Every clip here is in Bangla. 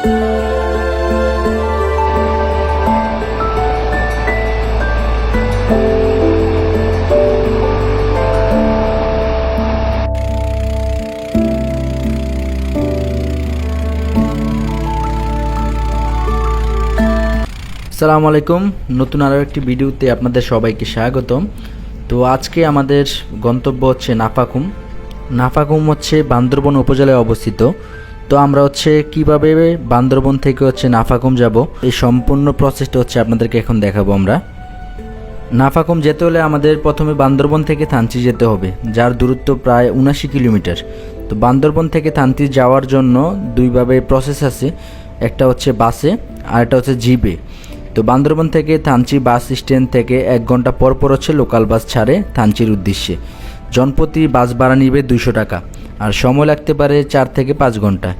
আসসালামু আলাইকুম, নতুন আরও একটি ভিডিওতে আপনাদের সবাইকে স্বাগতম। তো আজকে আমাদের গন্তব্য হচ্ছে নাফাখুম। নাফাখুম হচ্ছে বান্দরবন উপজেলায় অবস্থিত। তো আমরা কিভাবে বান্দরবন থেকে নাফাখুম যাব, এই সম্পূর্ণ প্রসেসটা আপনাদেরকে এখন দেখাবো। আমরা নাফাখুম যেতে হলে আমাদের প্রথমে বান্দরবন থেকে থানচি যেতে হবে, যার দূরত্ব প্রায় 79 কিলোমিটার। তো বান্দরবন থেকে থানচি যাওয়ার জন্য দুইভাবে প্রসেস আছে, একটা হচ্ছে বাসে আর একটা হচ্ছে জিপে। তো বান্দরবন থেকে থানচি বাস স্ট্যান্ড থেকে 1 ঘন্টা পর পর লোকাল বাস ছাড়ে থানচির উদ্দেশ্যে। জনপ্রতি বাস ভাড়া নিবে 200 টাকা, আর সময় লাগতে পারে 4 থেকে 5 ঘন্টা।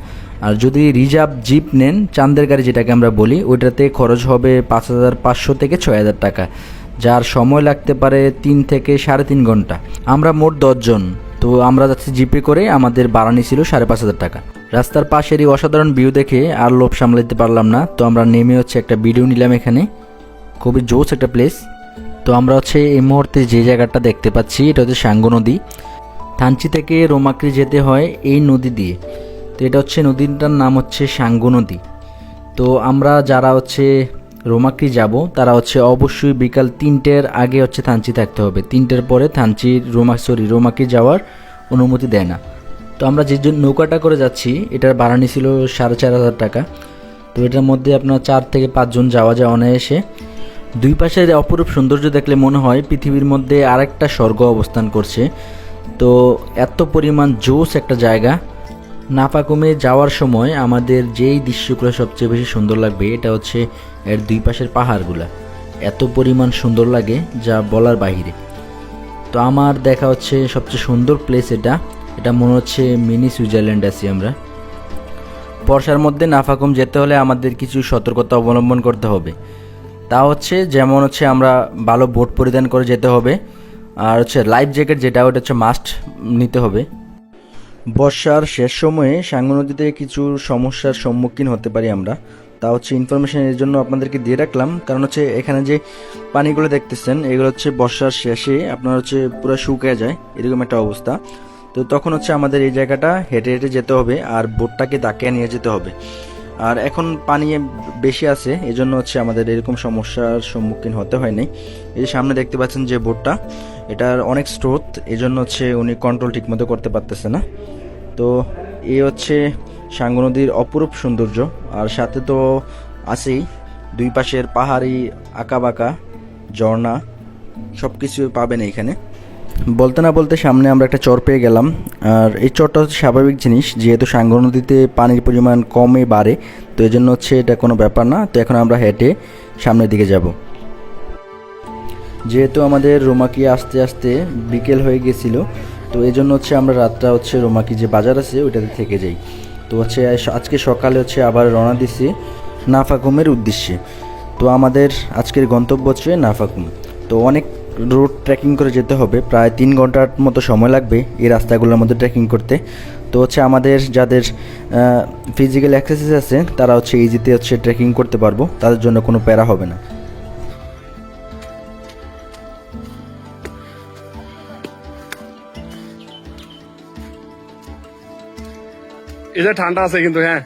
আর যদি রিজার্ভ জিপ নেন, চাঁদের গাড়ি যেটাকে আমরা বলি, ওইটাতে খরচ হবে 5500 থেকে 6000 টাকা, যার সময় লাগতে পারে 3 থেকে 3.5 ঘন্টা। আমরা মোট 10 জন। তো আমরা যাচ্ছি জিপে করে, আমাদের ভাড়া নিয়েছিল 5500 টাকা। রাস্তার পাশেরই অসাধারণ ভিউ দেখে আর লোভ সামলাতে পারলাম না, তো আমরা নেমে একটা ভিডিও নিলাম। এখানে খুবই জোস একটা প্লেস। তো আমরা এই মুহূর্তে যে জায়গাটা দেখতে পাচ্ছি, এটা হচ্ছে সাঙ্গু নদী। থানচি থেকে রোমাক্রি যেতে হয় এই নদী দিয়ে। তো এটা নদীটার নাম হচ্ছে সাঙ্গু নদী। তো আমরা যারা রোমাক্রি যাব, তারা অবশ্যই বিকাল 3টের আগে থানচি থাকতে হবে। 3টের পরে থানচি রোমাক্রি যাওয়ার অনুমতি দেয় না। তো আমরা যে নৌকাটা করে যাচ্ছি, এটার ভাড়া নিয়েছিল 4500 টাকা। তো এটার মধ্যে আপনার 4 থেকে 5 জন যাওয়া যায় অনায়াসে। দুই পাশের অপরূপ সৌন্দর্য দেখলে মনে হয় পৃথিবীর মধ্যে আরেকটা স্বর্গ অবস্থান করছে। তো এত পরিমাণ জোস একটা জায়গা। নাফাখুমে যাওয়ার সময় আমাদের যেই দৃশ্যগুলো সবচেয়ে বেশি সুন্দর লাগবে, এটা এর দুই পাশের পাহাড়গুলা এত পরিমাণ সুন্দর লাগে যা বলার বাহিরে। তো আমার দেখা সবচেয়ে সুন্দর প্লেস এটা মনে হচ্ছে মিনি সুইজারল্যান্ড আছি আমরা। বর্ষার মধ্যে নাফাখুম যেতে হলে আমাদের কিছু সতর্কতা অবলম্বন করতে হবে। তা যেমন আমরা ভালো বোট পরিধান করে যেতে হবে, আর লাইফ জ্যাকেট যেটা ওটা মাস্ট নিতে হবে। বর্ষার শেষ সময়ে সাঙ্গু নদীতে কিছু সমস্যার সম্মুখীন হতে পারি আমরা। তা ইনফরমেশন এর জন্য আপনাদেরকে দিয়ে রাখলাম, কারণ এখানে যে পানিগুলো দেখতেছেন, এগুলো বর্ষার শেষে আপনার পুরো শুকিয়ে যায়, এরকম একটা অবস্থা। তো তখন আমাদের এই জায়গাটা হেঁটে হেঁটে যেতে হবে, আর বোটটাকে দাঁকিয়ে নিয়ে যেতে হবে। আর এখন পানি বেশি আছে, এই জন্য আমাদের এরকম সমস্যার সম্মুখীন হতে হয় নাই। এই সামনে দেখতে পাচ্ছেন যে বোটটা, এটার অনেক স্রোত, এই জন্য উনি কন্ট্রোল ঠিকমতো করতে পারতেছে না। তো এই সাঙ্গু নদীর অপরূপ সৌন্দর্য, আর সাথে তো আছেই দুই পাশের পাহাড়ি আঁকাবাঁকা ঝর্ণা, সব কিছু পাবেন এইখানে। বলতে না বলতে সামনে আমরা একটা চর পেয়ে গেলাম। আর এই চরটা স্বাভাবিক জিনিস, যেহেতু সাঙ্গু নদীতে পানির পরিমাণ কমে বাড়ে, তো এই জন্য এটা কোনো ব্যাপার না। তো এখন আমরা হেঁটে সামনের দিকে যাব। যেহেতু আমাদের রোমাকি আস্তে আস্তে বিকেল হয়ে গেছিল, তো এই জন্য আমরা রাতটা রোমাকি যে বাজার আছে ওইটাতে থেকে যাই। তো আজকে সকালে আবার রওনা দিছি নাফাখুমের উদ্দেশ্যে। তো আমাদের আজকের গন্তব্য নাফাখুম। তো অনেক রোড ট্রেকিং করে যেতে হবে, প্রায় 3 ঘন্টার মতো সময় লাগবে এই রাস্তাগুলোর মধ্যে ট্রেকিং করতে। তো আমাদের যাদের ফিজিক্যাল এক্সারসাইজ আছে, তারা ইজিতে ট্রেকিং করতে পারবো, তাদের জন্য কোনো প্যারা হবে না। এটা ঠান্ডা আছে কিন্তু, হ্যাঁ।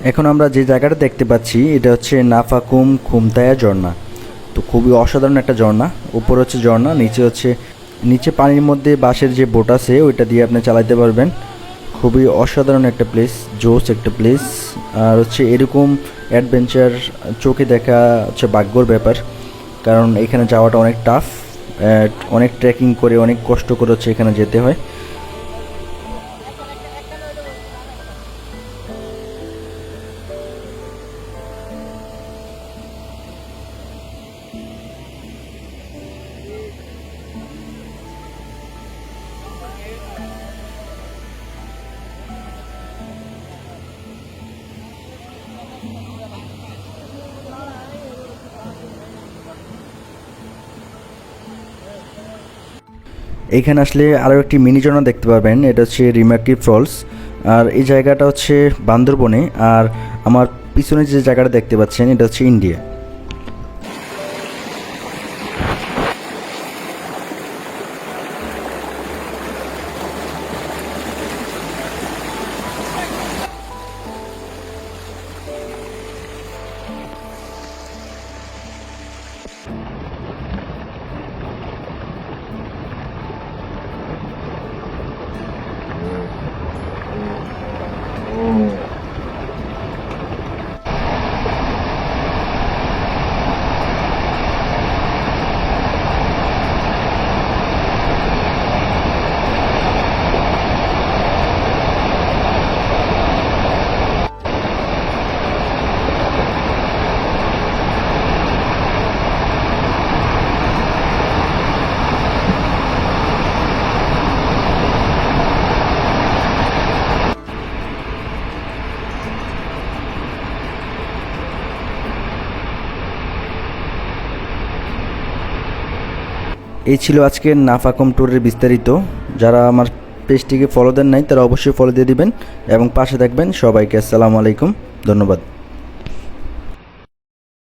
এখন আমরা যে জায়গাটা দেখতে পাচ্ছি, এটা নাফাখুম খুমতায়া ঝর্ণা। তো খুবই অসাধারণ একটা ঝর্ণা। উপর ঝর্ণা, নিচে পানির মধ্যে বাঁশের যে বোট আছে ওইটা দিয়ে আপনি চালাতে পারবেন। খুবই অসাধারণ একটা প্লেস, জোস একটা প্লেস। আর এরকম অ্যাডভেঞ্চার চোখে দেখা ভাগ্যর ব্যাপার, কারণ এখানে যাওয়াটা অনেক টাফ, অনেক ট্রেকিং করে অনেক কষ্ট করে এখানে যেতে হয়। এইখানে আসলে আরও একটি মিনি ঝর্ণা দেখতে পাবেন, এটা হচ্ছে রিমাকি ফলস। আর এই জায়গাটা হচ্ছে বান্দরবনে, আর আমার পিছনে যে জায়গাটা দেখতে পাচ্ছেন এটা হচ্ছে ইন্ডিয়া। এই ছিল আজকের নাফাকুম ট্যুরের বিস্তারিত। যারা আমার পেজটিকে ফলো দেন নাই তারা অবশ্যই ফলো দিয়ে দিবেন এবং পাশে থাকবেন। সবাইকে আসসালামু আলাইকুম, ধন্যবাদ।